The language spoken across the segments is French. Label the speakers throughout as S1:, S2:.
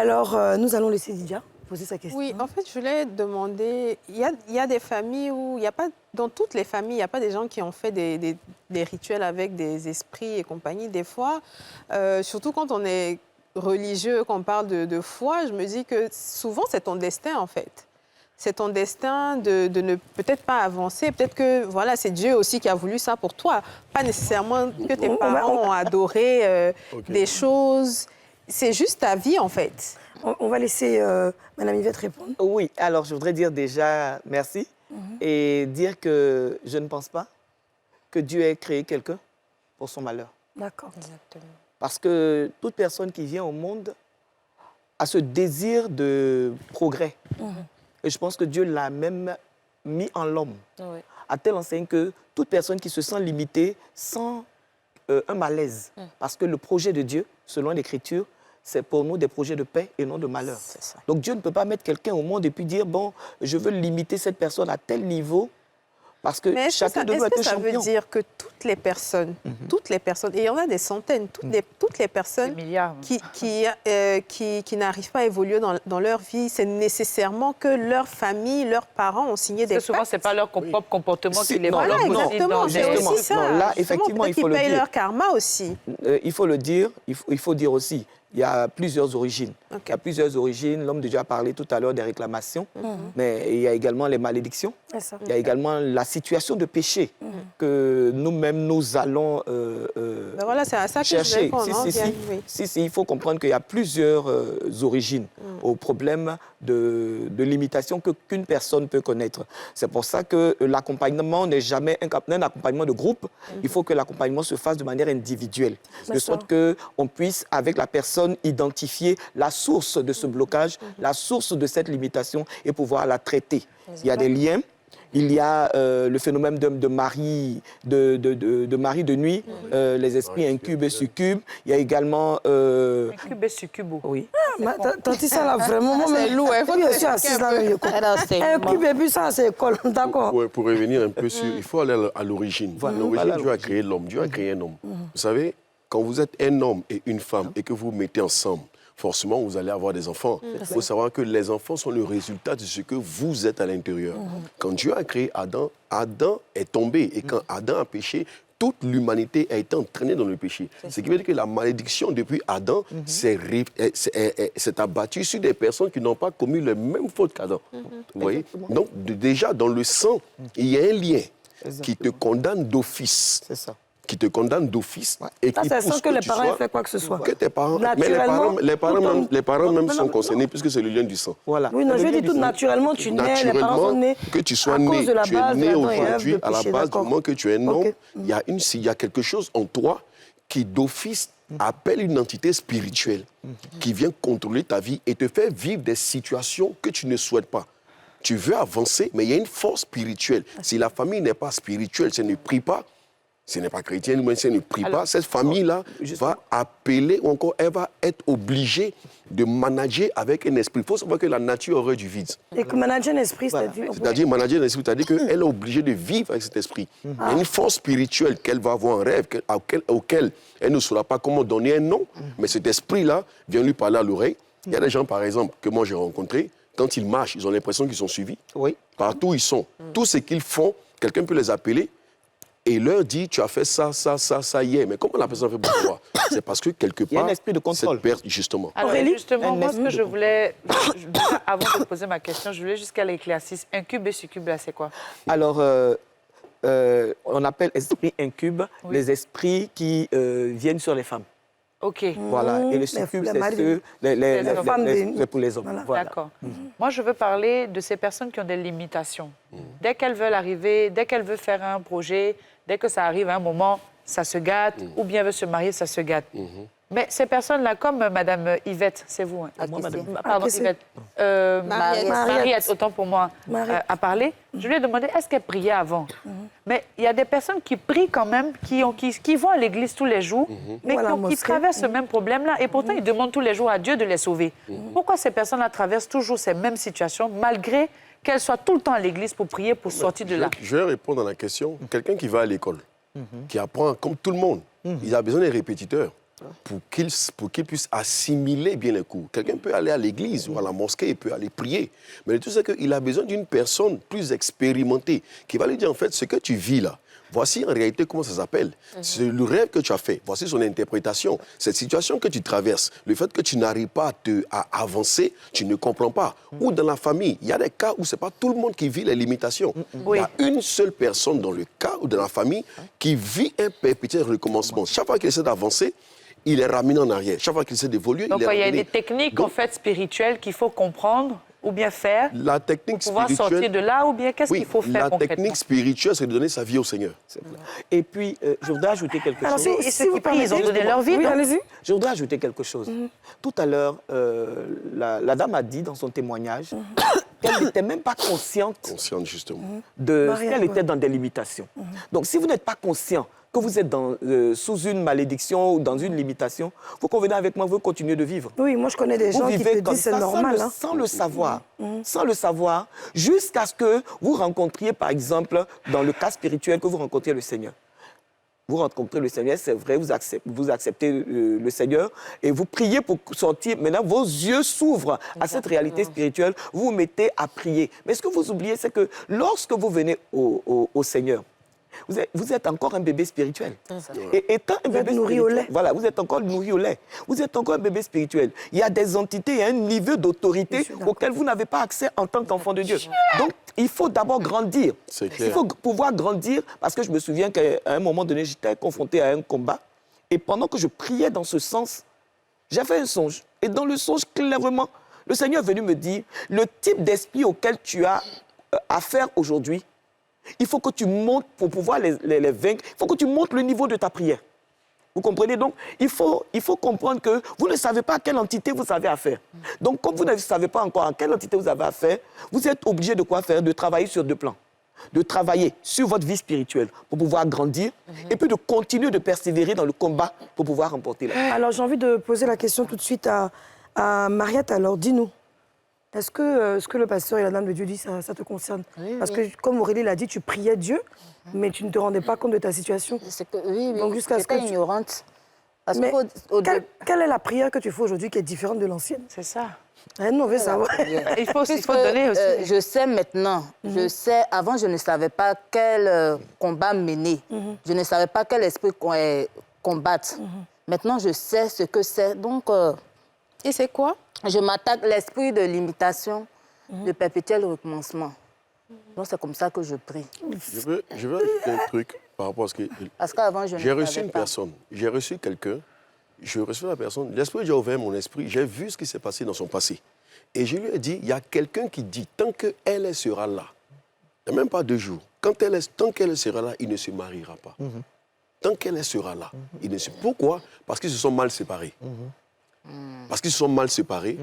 S1: Alors, nous allons laisser Lydia poser sa question.
S2: Oui, en fait, je voulais demander, il y a des familles où il n'y a pas, dans toutes les familles, il n'y a pas des gens qui ont fait des rituels avec des esprits et compagnie. Des fois, surtout quand on est religieux, quand on parle de foi, je me dis que souvent, c'est ton destin, en fait. C'est ton destin de ne peut-être pas avancer. Peut-être que, voilà, c'est Dieu aussi qui a voulu ça pour toi. Pas nécessairement que tes parents ont adoré des choses. C'est juste ta vie, en fait.
S1: On va laisser Mme Yvette répondre.
S3: Oui, alors je voudrais dire déjà merci et dire que je ne pense pas que Dieu ait créé quelqu'un pour son malheur.
S1: D'accord.
S2: Exactement.
S3: Parce que toute personne qui vient au monde a ce désir de progrès. Et je pense que Dieu l'a même mis en l'homme, à telle enseigne que toute personne qui se sent limitée sent un malaise. Parce que le projet de Dieu, selon l'Écriture, c'est pour nous des projets de paix et non de malheur. Donc Dieu ne peut pas mettre quelqu'un au monde et puis dire, bon, je veux limiter cette personne à tel niveau, parce que chacun de nous est un champion.
S2: Est-ce que ça veut dire que toutes les personnes, et il y en a des centaines, toutes les personnes qui n'arrivent pas à évoluer dans leur vie, c'est nécessairement que leur famille, leurs parents ont signé des pactes.
S4: Souvent, ce n'est pas leur propre comportement qui les
S2: Voilà, exactement, c'est aussi ça.
S3: Là, effectivement, il faut le dire.
S2: Ils payent leur karma aussi.
S3: Il faut le dire, il faut dire aussi, il y a plusieurs origines. Il y a plusieurs origines. L'homme de Dieu a parlé tout à l'heure des réclamations, mais il y a également les malédictions. Il y a également la situation de péché que nous-mêmes, nous allons
S2: ben voilà, c'est à ça que
S3: chercher.
S2: je réponds,
S3: il faut comprendre qu'il y a plusieurs origines au problème de limitation qu'une personne peut connaître. C'est pour ça que l'accompagnement n'est jamais un accompagnement de groupe. Il faut que l'accompagnement se fasse de manière individuelle, de sorte qu'on puisse, avec la personne, identifier la source de ce blocage, la source de cette limitation et pouvoir la traiter. Il y a des liens. Il y a le phénomène de mari de nuit, les esprits incubes et succubes. Il y a également...
S4: Incube et succube.
S3: Oui.
S1: Tanti, ça là, vraiment, moi,
S2: c'est lourd.
S1: je suis assise dans le incube et puis ça, c'est école. D'accord.
S5: Pour revenir un peu sur... Il faut aller à l'origine. L'origine, Dieu a créé l'homme. Dieu a créé un homme. Vous savez, quand vous êtes un homme et une femme et que vous vous mettez ensemble, forcément, vous allez avoir des enfants. Il faut savoir que les enfants sont le résultat de ce que vous êtes à l'intérieur. Quand Dieu a créé Adam, Adam est tombé. Et quand Adam a péché, toute l'humanité a été entraînée dans le péché. Ce qui veut dire que la malédiction depuis Adam s'est abattue sur des personnes qui n'ont pas commis les mêmes fautes qu'Adam. Vous voyez? Donc, déjà, dans le sang, il y a un lien qui te condamne d'office.
S3: C'est ça.
S5: Qui te condamne d'office et qui
S1: ça,
S5: pousse
S1: sans que les parents aient fait quoi que ce soit.
S5: Que tes parents, mais les parents même sont concernés puisque c'est le lien du sang.
S3: Voilà.
S1: Oui, non, je dis tout naturellement, tu nais, les parents sont nés.
S5: Que tu sois né, tu es né aujourd'hui à la base du moment que tu es un homme, il y a quelque chose en toi qui d'office appelle une entité spirituelle qui vient contrôler ta vie et te fait vivre des situations que tu ne souhaites pas. Tu veux avancer, mais il y a une force spirituelle. Si la famille n'est pas spirituelle, si elle ne prie pas, ce n'est pas chrétien, mais si elle ne prie pas, cette famille-là va appeler, ou encore elle va être obligée de manager avec un esprit. Il faut savoir que la nature aurait du vide.
S1: Et que manager un esprit, c'est-à-dire...
S5: C'est-à-dire manager un esprit, c'est-à-dire qu'elle est obligée de vivre avec cet esprit. Il y a une force spirituelle qu'elle va avoir en rêve, auquel elle ne saura pas comment donner un nom, mais cet esprit-là vient lui parler à l'oreille. Il y a des gens, par exemple, que moi j'ai rencontrés, quand ils marchent, ils ont l'impression qu'ils sont suivis.
S3: Oui.
S5: Partout où ils sont. Tout ce qu'ils font, quelqu'un peut les appeler et leur dit, tu as fait ça hier. Mais comment la personne fait pour toi? C'est parce que quelque part,
S3: il y a un esprit de contrôle.
S5: cette perte, justement.
S4: Alors, justement, moi, ce que je voulais, avant de poser ma question, je voulais jusqu'à l'éclaircisse. Incube et succube, là, c'est quoi?
S3: Alors, on appelle esprit incube les esprits qui viennent sur les femmes.
S4: OK.
S3: Voilà. Et le succube, c'est pour les hommes. Voilà.
S4: D'accord. Moi, je veux parler de ces personnes qui ont des limitations. Dès qu'elles veulent arriver, dès qu'elles veulent faire un projet, dès que ça arrive à un moment, ça se gâte, ou bien veut se marier, ça se gâte. Mais ces personnes-là, comme Madame Yvette, c'est vous, hein? Pardon, Yvette. Mariette, autant pour moi, a parlé. Je lui ai demandé, est-ce qu'elle priait avant? Mais il y a des personnes qui prient quand même, qui vont à l'église tous les jours, mais qui traversent ce même problème-là. Et pourtant, ils demandent tous les jours à Dieu de les sauver. Pourquoi ces personnes-là traversent toujours ces mêmes situations, malgré qu'elles soient tout le temps à l'église pour prier, pour sortir de là?
S5: Je vais répondre à la question. Quelqu'un qui va à l'école, qui apprend comme tout le monde, il a besoin des répétiteurs. pour qu'il puisse assimiler bien les cours. Quelqu'un peut aller à l'église ou à la mosquée, il peut aller prier. Mais le tout, c'est qu'il a besoin d'une personne plus expérimentée qui va lui dire, en fait, ce que tu vis là, voici en réalité comment ça s'appelle. C'est le rêve que tu as fait. Voici son interprétation. Cette situation que tu traverses, le fait que tu n'arrives pas à avancer, tu ne comprends pas. Ou dans la famille, il y a des cas où ce n'est pas tout le monde qui vit les limitations. Il y a une seule personne dans le cas ou dans la famille qui vit un perpétuel recommencement. Chaque fois qu'il essaie d'avancer, il est ramené en arrière. Chaque fois qu'il essaie d'évoluer, il est ramené.
S4: Donc, il y a des techniques en fait spirituelles qu'il faut comprendre ou bien faire
S5: la technique
S4: pour pouvoir sortir de là, ou bien qu'est-ce qu'il faut faire concrètement? La
S5: technique spirituelle, c'est de donner sa vie au Seigneur.
S3: Et puis, je voudrais ajouter quelque chose.
S4: Et ceux qui prient, ils ont donné leur vie,
S1: oui, allez-y.
S3: Je voudrais ajouter quelque chose. Tout à l'heure, la dame a dit dans son témoignage qu'elle n'était même pas consciente
S5: justement.
S3: de ce qu'elle était dans des limitations. Donc, si vous n'êtes pas conscient que vous êtes sous une malédiction ou dans une limitation, vous convenez avec moi, vous continuez de vivre.
S1: Oui, moi je connais des gens qui te disent c'est normal.
S3: Sans le savoir, jusqu'à ce que vous rencontriez, par exemple, dans le cas spirituel, que vous rencontriez le Seigneur. Vous rencontrez le Seigneur, c'est vrai, vous acceptez le Seigneur et vous priez pour sortir. Maintenant, vos yeux s'ouvrent à cette réalité spirituelle, vous vous mettez à prier. Mais ce que vous oubliez, c'est que lorsque vous venez au Seigneur, vous êtes encore un bébé spirituel. Et étant un bébé
S1: nourri au lait.
S3: Voilà, vous êtes encore nourri au lait. Vous êtes encore un bébé spirituel. Il y a des entités, il y a un niveau d'autorité auquel vous n'avez pas accès en tant qu'enfant de Dieu. Donc, il faut d'abord grandir. Il faut pouvoir grandir, parce que je me souviens qu'à un moment donné, j'étais confronté à un combat. Et pendant que je priais dans ce sens, j'ai fait un songe. Et dans le songe, clairement, le Seigneur est venu me dire, le type d'esprit auquel tu as affaire aujourd'hui, il faut que tu montes pour pouvoir les vaincre. Il faut que tu montes le niveau de ta prière. Vous comprenez? Donc, il faut comprendre que vous ne savez pas à quelle entité vous avez affaire. Donc, comme vous ne savez pas encore à quelle entité vous avez affaire, vous êtes obligé de quoi faire? De travailler sur deux plans. De travailler sur votre vie spirituelle pour pouvoir grandir et puis de continuer de persévérer dans le combat pour pouvoir remporter la vie.
S1: Alors, j'ai envie de poser la question tout de suite à Mariette. Alors, dis-nous. Est-ce que ce que le pasteur et la dame de Dieu disent, ça te concerne? Parce que, comme Aurélie l'a dit, tu priais Dieu, mais tu ne te rendais pas compte de ta situation.
S6: Oui,
S1: Donc, jusqu'à ce que
S6: ignorante. Parce
S1: mais quelle est la prière que tu fais aujourd'hui qui est différente de l'ancienne?
S4: C'est ça.
S1: Nous, on veut savoir.
S4: Il faut donner aussi.
S6: Je sais maintenant. Je sais, avant, je ne savais pas quel combat mener. Je ne savais pas quel esprit combattre. Maintenant, je sais ce que c'est. Donc,
S2: et c'est quoi?
S6: Je m'attaque à l'esprit de limitation, de perpétuel recommencement. Donc, c'est comme ça que je prie.
S5: Je veux ajouter un truc par rapport à ce que...
S6: Parce qu'avant, je ne savais pas.
S5: J'ai reçu une personne, j'ai reçu quelqu'un, je reçois la personne, l'esprit a ouvert mon esprit, j'ai vu ce qui s'est passé dans son passé. Et je lui ai dit, il y a quelqu'un qui dit, tant qu'elle sera là, il n'y a même pas 2 jours, tant qu'elle sera là, il ne se mariera pas. Tant qu'elle sera là, il ne se... Pourquoi? Parce qu'ils se sont mal séparés. Parce qu'ils se sont mal séparés.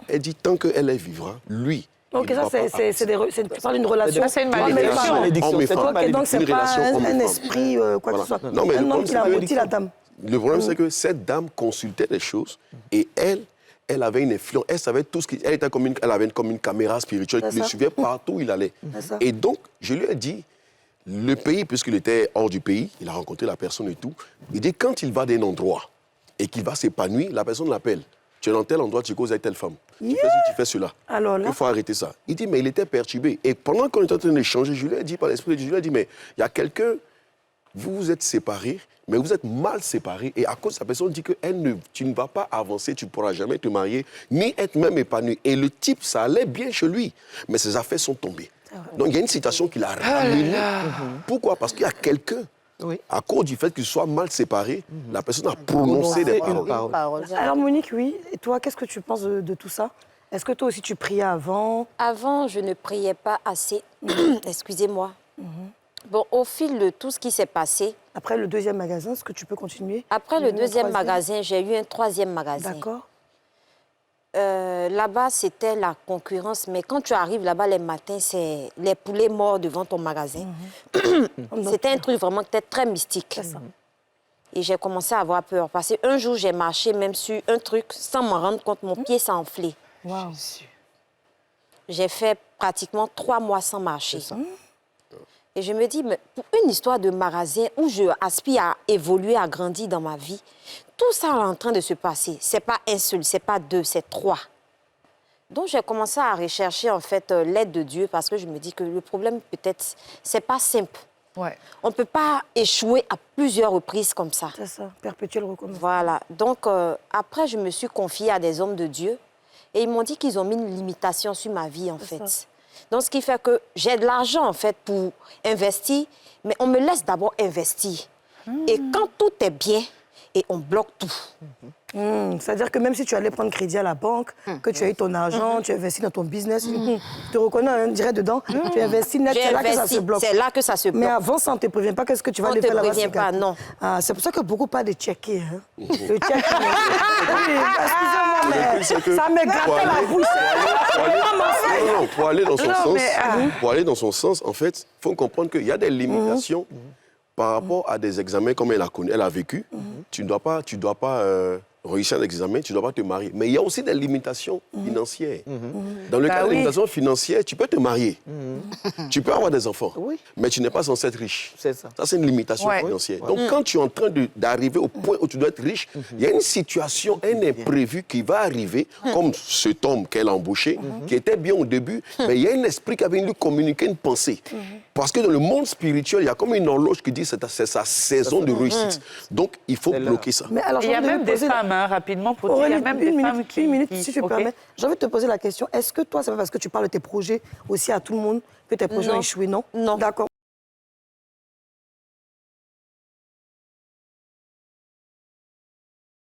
S5: Elle dit, tant qu'elle vivra, lui...
S1: Ok, ça, tu parles d'une relation.
S4: Ça, c'est une malédiction.
S1: Donc, c'est pas un esprit, quoi que ce soit.
S5: Non, mais
S1: un homme qui a menti la dame.
S5: Le problème, c'est que cette dame consultait les choses et elle avait une influence. Elle savait tout ce qui... Elle avait comme une caméra spirituelle qui le suivait partout où il allait. Et donc, je lui ai dit, le pays, puisqu'il était hors du pays, il a rencontré la personne et tout, il dit, quand il va d'un endroit et qu'il va s'épanouir, la personne l'appelle. Tu es dans tel endroit, tu causes avec telle femme. Tu fais ci, tu fais cela.
S1: Alors là...
S5: Il faut arrêter ça. Il dit, mais il était perturbé. Et pendant qu'on était en train d'échanger, je lui ai dit, par l'esprit de Dieu, je lui ai dit, mais il y a quelqu'un, vous vous êtes séparés, mais vous êtes mal séparés. Et à cause de sa personne, dit que tu ne vas pas avancer, tu ne pourras jamais te marier, ni être même épanoui. Et le type, ça allait bien chez lui. Mais ses affaires sont tombées. Donc il y a une situation qui l'a ramené. Pourquoi? Parce qu'il y a quelqu'un. Oui. À cause du fait qu'ils soient mal séparés, la personne a prononcé des paroles.
S1: Alors Monique, oui. Et toi, qu'est-ce que tu penses de tout ça? Est-ce que toi aussi tu priais avant?
S7: Avant, je ne priais pas assez. Excusez-moi. Bon, au fil de tout ce qui s'est passé...
S1: Après le 2e magasin, est-ce que tu peux continuer?
S7: Après le 2e magasin, j'ai eu un 3e magasin.
S1: D'accord.
S7: Là-bas, c'était la concurrence. Mais quand tu arrives là-bas les matins, c'est les poulets morts devant ton magasin. C'était un truc vraiment très mystique. Et j'ai commencé à avoir peur. Parce qu'un jour, j'ai marché même sur un truc sans m'en rendre compte. Mon pied s'est enflé.
S1: Wow.
S7: J'ai fait pratiquement 3 mois sans marcher. Et je me dis, mais pour une histoire de magasin où je aspire à évoluer, à grandir dans ma vie, tout ça est en train de se passer. C'est pas un seul, c'est pas deux, c'est 3. Donc, j'ai commencé à rechercher, en fait, l'aide de Dieu parce que je me dis que le problème, peut-être, c'est pas simple.
S4: Ouais.
S7: On ne peut pas échouer à plusieurs reprises comme ça.
S1: C'est ça, perpétuel recommencement.
S7: Voilà. Donc, après, je me suis confiée à des hommes de Dieu et ils m'ont dit qu'ils ont mis une limitation sur ma vie, en fait.
S1: Ça.
S7: Donc, ce qui fait que j'ai de l'argent, en fait, pour investir, mais on me laisse d'abord investir. Et quand tout est bien, et on bloque tout.
S1: C'est-à-dire que même si tu allais prendre crédit à la banque, que tu as eu ton argent, tu investis dans ton business, je te reconnais, hein, direct dedans, tu investis net, c'est là que ça se bloque.
S7: C'est là que ça se bloque.
S1: Mais avant ça, on ne te prévient pas qu'est-ce que tu vas aller faire là-bas.
S7: On ne te prévient pas, non.
S1: Ah, c'est pour ça que beaucoup parlent de checker. Hein. Le check, oui, excusez-moi, mais ça me grattait la bouche.
S5: Non, pour aller dans son sens, pour aller dans son sens, en fait, il faut comprendre qu'il y a des limitations par rapport à des examens comme elle a vécu. Tu ne dois pas réussir l'examen, tu ne dois pas te marier. Mais il y a aussi des limitations financières. Dans le cas des limitations financières, tu peux te marier. Tu peux avoir des enfants. Mais tu n'es pas censé être riche.
S3: C'est ça.
S5: Ça, c'est une limitation financière. Donc, quand tu es en train d'arriver au point où tu dois être riche, il y a une situation, un imprévu qui va arriver, comme cet homme qu'elle a embauché, qui était bien au début, mais il y a un esprit qui avait lui communiquer une pensée. Parce que dans le monde spirituel, il y a comme une horloge qui dit que c'est sa saison de réussite. Donc, il faut bloquer ça.
S1: Mais alors,
S4: Il y a même des femmes, hein, rapidement, pour dire, il y a même des femmes qui...
S1: Une minute, si tu permets. J'ai envie de te poser la question. Est-ce que toi, c'est pas parce que tu parles de tes projets aussi à tout le monde que tes projets ont échoué, non?
S7: Non.
S1: D'accord.